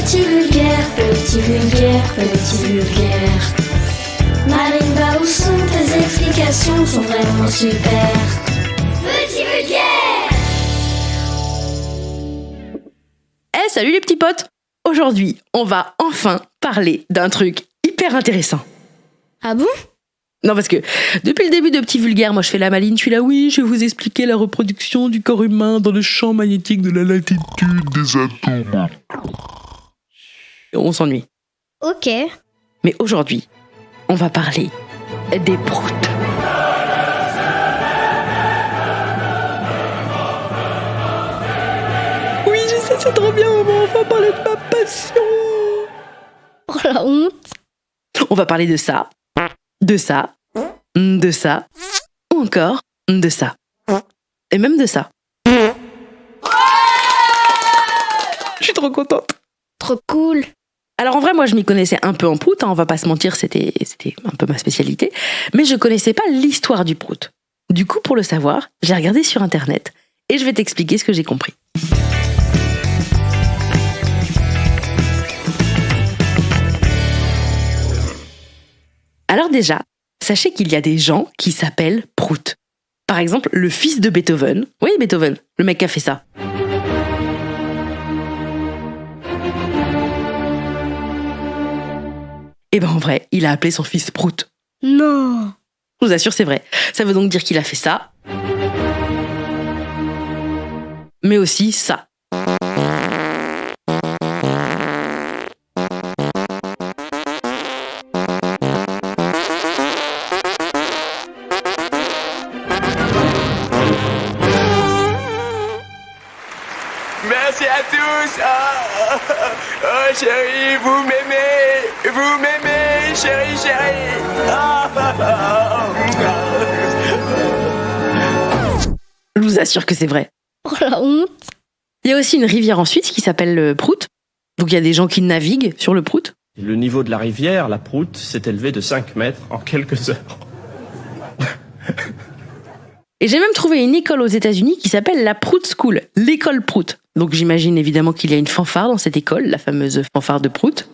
petit vulgaire, petit vulgaire. Marine va où sont tes explications sont vraiment super. Petit vulgaire. Salut les petits potes. Aujourd'hui, on va enfin parler d'un truc hyper intéressant. Ah bon ? Non, parce que depuis le début de Petit Vulgaire, moi je fais la maline, je suis là, oui, je vais vous expliquer la reproduction du corps humain dans le champ magnétique de la latitude des atomes. Et on s'ennuie. Ok. Mais aujourd'hui, on va parler des proutes. Oui, je sais, c'est trop bien, on va enfin parler de ma passion. Oh la honte. On va parler de ça, de ça, de ça, ou encore de ça. Et même de ça. Je suis trop contente. Trop cool. Alors en vrai, moi je m'y connaissais un peu en prout, on va pas se mentir, c'était un peu ma spécialité, mais je connaissais pas l'histoire du prout. Du coup, pour le savoir, j'ai regardé sur internet et je vais t'expliquer ce que j'ai compris. Alors déjà, sachez qu'il y a des gens qui s'appellent prout. Par exemple, le fils de Beethoven. Oui, Beethoven, le mec qui a fait ça. Et ben en vrai, il a appelé son fils Prout. Non. Je vous assure, c'est vrai. Ça veut donc dire qu'il a fait ça. Mais aussi ça. Merci à tous. Oh chérie, vous m'aimez, chérie. Je vous assure que c'est vrai. Oh la honte. Il y a aussi une rivière en Suisse qui s'appelle le Prout. Donc il y a des gens qui naviguent sur le Prout. Le niveau de la rivière, la Prout, s'est élevé de 5 mètres en quelques heures. Et j'ai même trouvé une école aux États-Unis qui s'appelle la Prout School, l'école Prout. Donc j'imagine évidemment qu'il y a une fanfare dans cette école, la fameuse fanfare de Prout.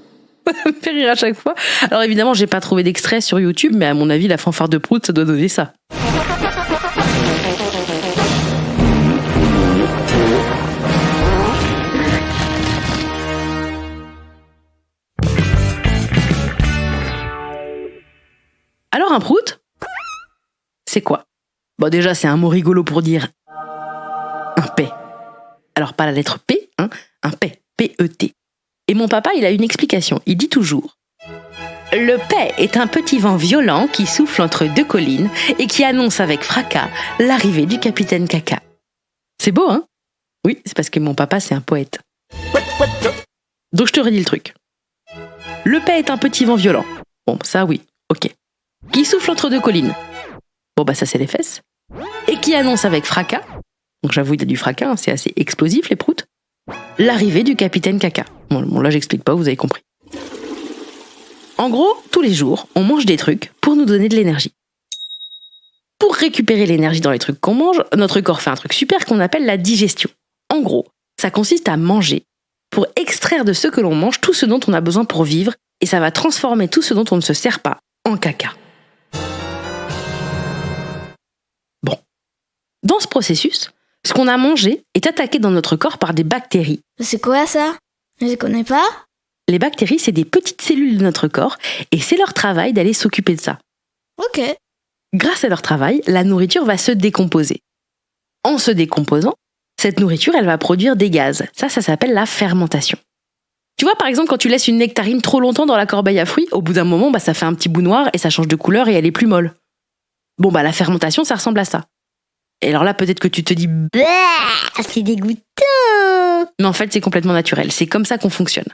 Ça me fait rire à chaque fois. Alors évidemment, j'ai pas trouvé d'extrait sur YouTube, mais à mon avis, la fanfare de Prout, ça doit donner ça. Alors un prout, c'est quoi ? Bon déjà, c'est un mot rigolo pour dire un paix. Alors pas la lettre P, hein, un paix, P-E-T. Et mon papa, il a une explication, il dit toujours « Le paix est un petit vent violent qui souffle entre deux collines et qui annonce avec fracas l'arrivée du capitaine Caca. » C'est beau, hein ? Oui, c'est parce que mon papa, c'est un poète. Donc je te redis le truc. Le paix est un petit vent violent. Bon, ça oui, ok. Qui souffle entre deux collines. Bon bah ça c'est les fesses. Et qui annonce avec fracas, donc j'avoue il y a du fracas, hein, c'est assez explosif les proutes, l'arrivée du capitaine Caca. Bon là j'explique pas, vous avez compris. En gros, tous les jours, on mange des trucs pour nous donner de l'énergie. Pour récupérer l'énergie dans les trucs qu'on mange, notre corps fait un truc super qu'on appelle la digestion. En gros, ça consiste à manger pour extraire de ce que l'on mange tout ce dont on a besoin pour vivre et ça va transformer tout ce dont on ne se sert pas en caca. Bon. Dans ce processus, ce qu'on a mangé est attaqué dans notre corps par des bactéries. C'est quoi ça ? Je les connais pas ? Les bactéries, c'est des petites cellules de notre corps et c'est leur travail d'aller s'occuper de ça. Ok. Grâce à leur travail, la nourriture va se décomposer. En se décomposant, cette nourriture, elle va produire des gaz. Ça s'appelle la fermentation. Tu vois, par exemple, quand tu laisses une nectarine trop longtemps dans la corbeille à fruits, au bout d'un moment, ça fait un petit bout noir et ça change de couleur et elle est plus molle. Bon, la fermentation, ça ressemble à ça. Et alors là, peut-être que tu te dis « Bah, c'est dégoûtant !» Mais en fait, c'est complètement naturel. C'est comme ça qu'on fonctionne.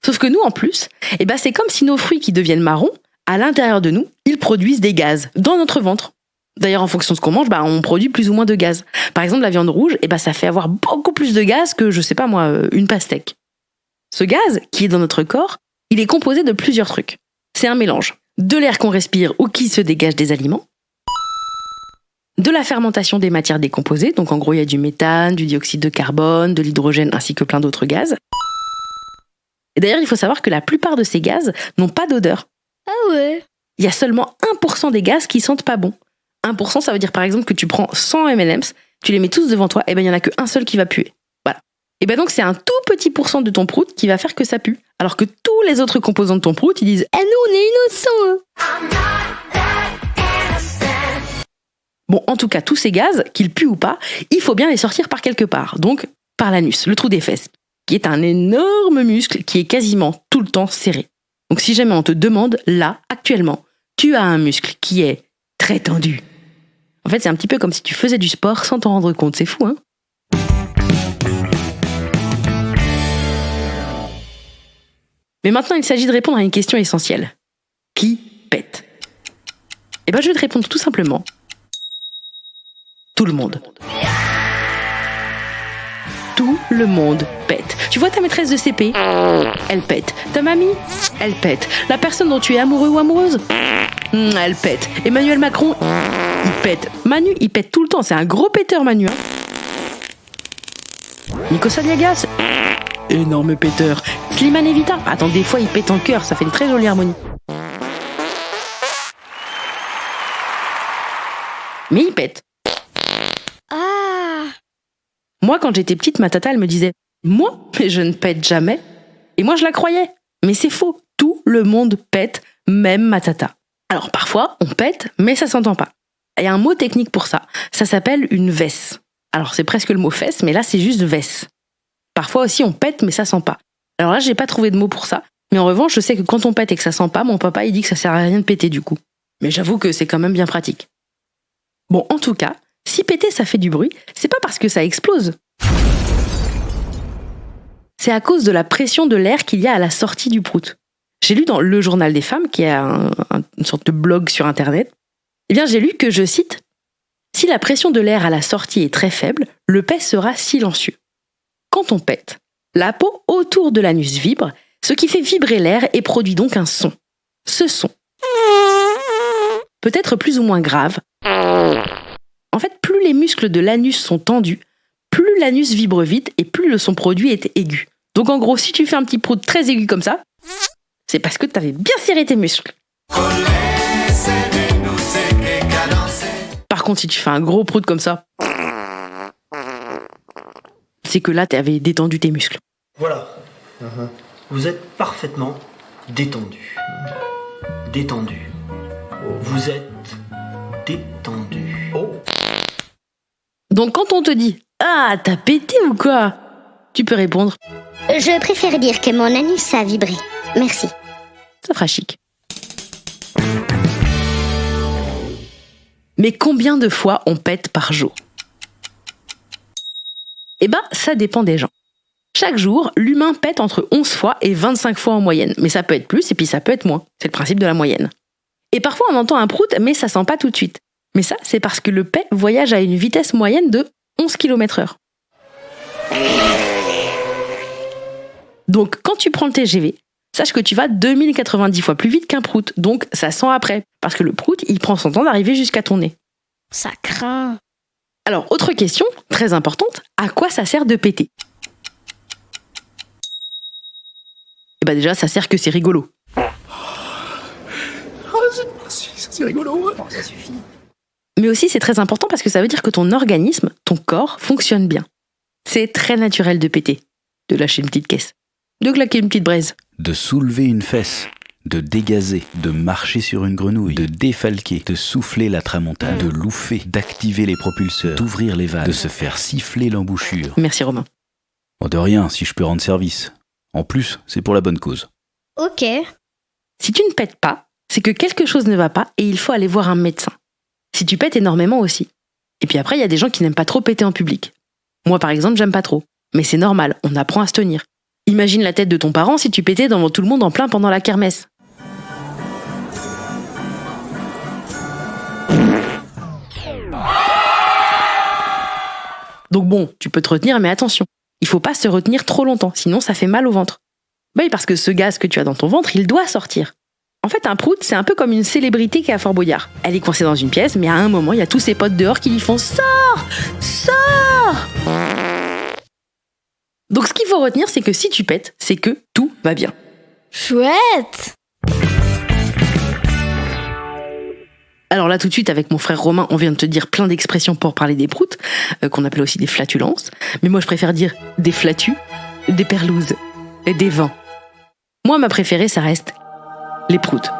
Sauf que nous, en plus, c'est comme si nos fruits qui deviennent marrons, à l'intérieur de nous, ils produisent des gaz dans notre ventre. D'ailleurs, en fonction de ce qu'on mange, on produit plus ou moins de gaz. Par exemple, la viande rouge, ça fait avoir beaucoup plus de gaz que, je sais pas moi, une pastèque. Ce gaz, qui est dans notre corps, il est composé de plusieurs trucs. C'est un mélange de l'air qu'on respire ou qui se dégage des aliments, de la fermentation des matières décomposées, donc en gros il y a du méthane, du dioxyde de carbone, de l'hydrogène ainsi que plein d'autres gaz, Et d'ailleurs, il faut savoir que la plupart de ces gaz n'ont pas d'odeur. Ah ouais. Il y a seulement 1% des gaz qui sentent pas bon. 1%, ça veut dire par exemple que tu prends 100 M&M's, tu les mets tous devant toi, et ben il y en a qu'un seul qui va puer. Voilà. Et ben donc c'est un tout petit pourcent de ton prout qui va faire que ça pue. Alors que tous les autres composants de ton prout, ils disent « Ah nous, on est innocents hein. !» Bon, en tout cas, tous ces gaz, qu'ils puent ou pas, il faut bien les sortir par quelque part. Donc, par l'anus, le trou des fesses, qui est un énorme muscle qui est quasiment tout le temps serré. Donc si jamais on te demande, là, actuellement, tu as un muscle qui est très tendu. En fait, c'est un petit peu comme si tu faisais du sport sans t'en rendre compte. C'est fou, hein ? Mais maintenant, il s'agit de répondre à une question essentielle. Qui pète ? Eh ben, je vais te répondre tout simplement. Tout le monde. Tout le monde pète. Tu vois ta maîtresse de CP ? Elle pète. Ta mamie ? Elle pète. La personne dont tu es amoureux ou amoureuse ? Elle pète. Emmanuel Macron ? Il pète. Manu, il pète tout le temps. C'est un gros péteur, Manu. Hein. Nico Saliagas ? Énorme péteur. Slimane Evita ? Attends, des fois, il pète en chœur. Ça fait une très jolie harmonie. Mais il pète. Ah. Moi, quand j'étais petite, ma tata, elle me disait « Moi, mais je ne pète jamais ». Et moi, je la croyais. Mais c'est faux. Tout le monde pète, même ma tata. Alors, parfois, on pète, mais ça s'entend pas. Il y a un mot technique pour ça. Ça s'appelle une vesse. Alors, c'est presque le mot fesse, mais là, c'est juste vesse. Parfois aussi, on pète, mais ça sent pas. Alors là, j'ai pas trouvé de mot pour ça. Mais en revanche, je sais que quand on pète et que ça sent pas, mon papa, il dit que ça sert à rien de péter du coup. Mais j'avoue que c'est quand même bien pratique. Bon, en tout cas, si péter ça fait du bruit, c'est pas parce que ça explose. C'est à cause de la pression de l'air qu'il y a à la sortie du prout. J'ai lu dans Le Journal des Femmes, qui est une sorte de blog sur Internet, eh bien j'ai lu que, je cite, « Si la pression de l'air à la sortie est très faible, le pet sera silencieux. Quand on pète, la peau autour de l'anus vibre, ce qui fait vibrer l'air et produit donc un son. Ce son peut être plus ou moins grave. En fait, plus les muscles de l'anus sont tendus, plus l'anus vibre vite et plus le son produit est aigu. Donc en gros, si tu fais un petit prout très aigu comme ça, c'est parce que tu avais bien serré tes muscles. Par contre, si tu fais un gros prout comme ça, c'est que là, tu avais détendu tes muscles. Voilà. Vous êtes parfaitement détendu. Détendu. Vous êtes détendu. Donc quand on te dit « Ah, t'as pété ou quoi ?» tu peux répondre « Je préfère dire que mon anus a vibré. Merci. » Ça fera chic. Mais combien de fois on pète par jour ? Eh ben, ça dépend des gens. Chaque jour, l'humain pète entre 11 fois et 25 fois en moyenne. Mais ça peut être plus et puis ça peut être moins. C'est le principe de la moyenne. Et parfois, on entend un prout, mais ça sent pas tout de suite. Mais ça, c'est parce que le pet voyage à une vitesse moyenne de 11 km/h. Donc, quand tu prends le TGV, sache que tu vas 2090 fois plus vite qu'un prout. Donc, ça sent après. Parce que le prout, il prend son temps d'arriver jusqu'à ton nez. Ça craint. Alors, autre question, très importante, à quoi ça sert de péter ? Eh ben déjà, ça sert que c'est rigolo. C'est rigolo. Ça suffit. Mais aussi, c'est très important parce que ça veut dire que ton organisme, ton corps, fonctionne bien. C'est très naturel de péter, de lâcher une petite caisse, de claquer une petite braise. De soulever une fesse, de dégazer, de marcher sur une grenouille, de défalquer, de souffler la tramontane, de louffer, d'activer les propulseurs, d'ouvrir les vannes, de se faire siffler l'embouchure. Merci Romain. Oh, de rien, si je peux rendre service. En plus, c'est pour la bonne cause. Ok. Si tu ne pètes pas, c'est que quelque chose ne va pas et il faut aller voir un médecin. Si tu pètes énormément aussi. Et puis après, il y a des gens qui n'aiment pas trop péter en public. Moi, par exemple, j'aime pas trop. Mais c'est normal, on apprend à se tenir. Imagine la tête de ton parent si tu pétais devant tout le monde en plein pendant la kermesse. Donc bon, tu peux te retenir, mais attention. Il faut pas se retenir trop longtemps, sinon ça fait mal au ventre. Oui, parce que ce gaz que tu as dans ton ventre, il doit sortir. En fait, un prout, c'est un peu comme une célébrité qui est à Fort Boyard. Elle est coincée dans une pièce, mais à un moment, il y a tous ses potes dehors qui lui font « Sors ! Sors !» Donc ce qu'il faut retenir, c'est que si tu pètes, c'est que tout va bien. Chouette. Alors là, tout de suite, avec mon frère Romain, on vient de te dire plein d'expressions pour parler des proutes, qu'on appelle aussi des flatulences. Mais moi, je préfère dire des flatus, des perlouses et des vins. Moi, ma préférée, ça reste les proutes.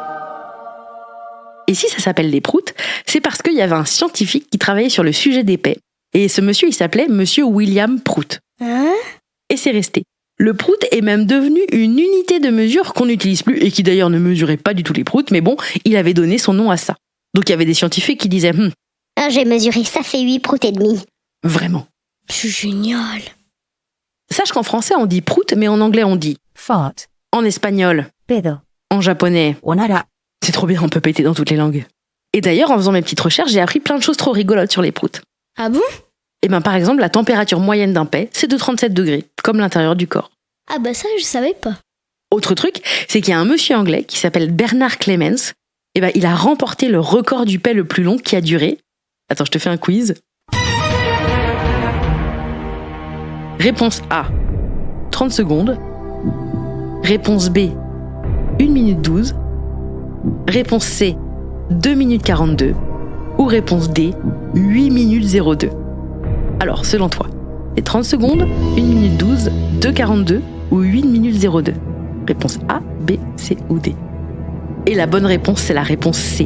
Et si ça s'appelle les proutes, c'est parce qu'il y avait un scientifique qui travaillait sur le sujet des pets. Et ce monsieur, il s'appelait Monsieur William Prout. Hein? Et c'est resté. Le prout est même devenu une unité de mesure qu'on n'utilise plus et qui d'ailleurs ne mesurait pas du tout les proutes, mais bon, il avait donné son nom à ça. Donc il y avait des scientifiques qui disaient J'ai mesuré, ça fait 8 proutes et demi. Vraiment. C'est génial. Sache qu'en français on dit prout, mais en anglais on dit fart, en espagnol, pedo, en japonais. onara. C'est trop bien, on peut péter dans toutes les langues. Et d'ailleurs, en faisant mes petites recherches, j'ai appris plein de choses trop rigolotes sur les proutes. Ah bon? Et ben par exemple, la température moyenne d'un pet, c'est de 37 degrés, comme l'intérieur du corps. Ah bah ça, je savais pas. Autre truc, c'est qu'il y a un monsieur anglais qui s'appelle Bernard Clemens. Et ben il a remporté le record du pet le plus long qui a duré. Attends, je te fais un quiz. Réponse A, 30 secondes. Réponse B, 1 minute 12. Réponse C, 2 minutes 42. Ou réponse D, 8 minutes 02. Alors, selon toi, c'est 30 secondes, 1 minute 12, 2,42 ou 8 minutes 02. Réponse A, B, C ou D. Et la bonne réponse, c'est la réponse C.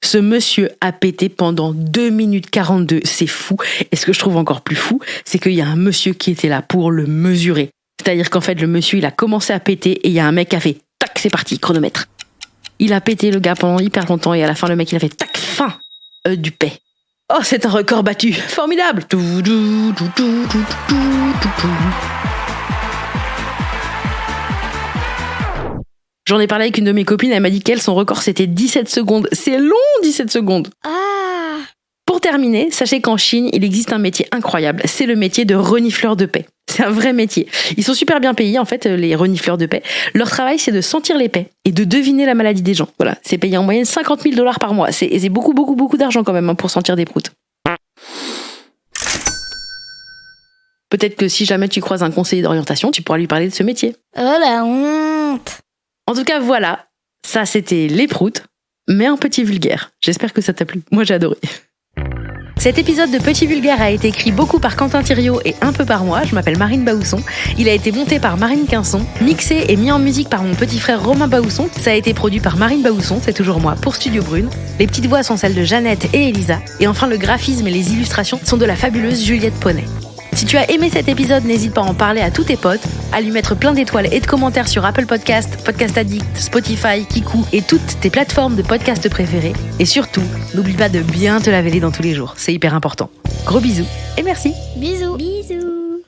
Ce monsieur a pété pendant 2 minutes 42, c'est fou. Et ce que je trouve encore plus fou, c'est qu'il y a un monsieur qui était là pour le mesurer. C'est-à-dire qu'en fait, le monsieur, il a commencé à péter et il y a un mec qui a fait « tac, c'est parti, chronomètre ». Il a pété le gars pendant hyper longtemps et à la fin, le mec, il a fait « tac, fin du paix ». Oh, c'est un record battu. Formidable. J'en ai parlé avec une de mes copines, elle m'a dit qu'elle, son record, c'était 17 secondes. C'est long, 17 secondes. Ah. Pour terminer, sachez qu'en Chine, il existe un métier incroyable. C'est le métier de renifleur de paix. C'est un vrai métier. Ils sont super bien payés, en fait, les renifleurs de paix. Leur travail, c'est de sentir les paix et de deviner la maladie des gens. Voilà, c'est payé en moyenne 50 000 $ par mois. C'est beaucoup, beaucoup, beaucoup d'argent quand même pour sentir des proutes. Peut-être que si jamais tu croises un conseiller d'orientation, tu pourras lui parler de ce métier. Oh la honte. En tout cas, voilà. Ça, c'était les proutes, mais un petit vulgaire. J'espère que ça t'a plu. Moi, j'ai adoré. Cet épisode de Petit Vulgaire a été écrit beaucoup par Quentin Thiriot et un peu par moi. Je m'appelle Marine Baousson. Il a été monté par Marine Quinson, mixé et mis en musique par mon petit frère Romain Baousson. Ça a été produit par Marine Baousson, c'est toujours moi, pour Studio Brune. Les petites voix sont celles de Jeannette et Elisa. Et enfin, le graphisme et les illustrations sont de la fabuleuse Juliette Poney. Si tu as aimé cet épisode, n'hésite pas à en parler à tous tes potes, à lui mettre plein d'étoiles et de commentaires sur Apple Podcast, Podcast Addict, Spotify, Kiku et toutes tes plateformes de podcast préférées. Et surtout, n'oublie pas de bien te laver les dents tous les jours, c'est hyper important. Gros bisous et merci. Bisous. Bisous.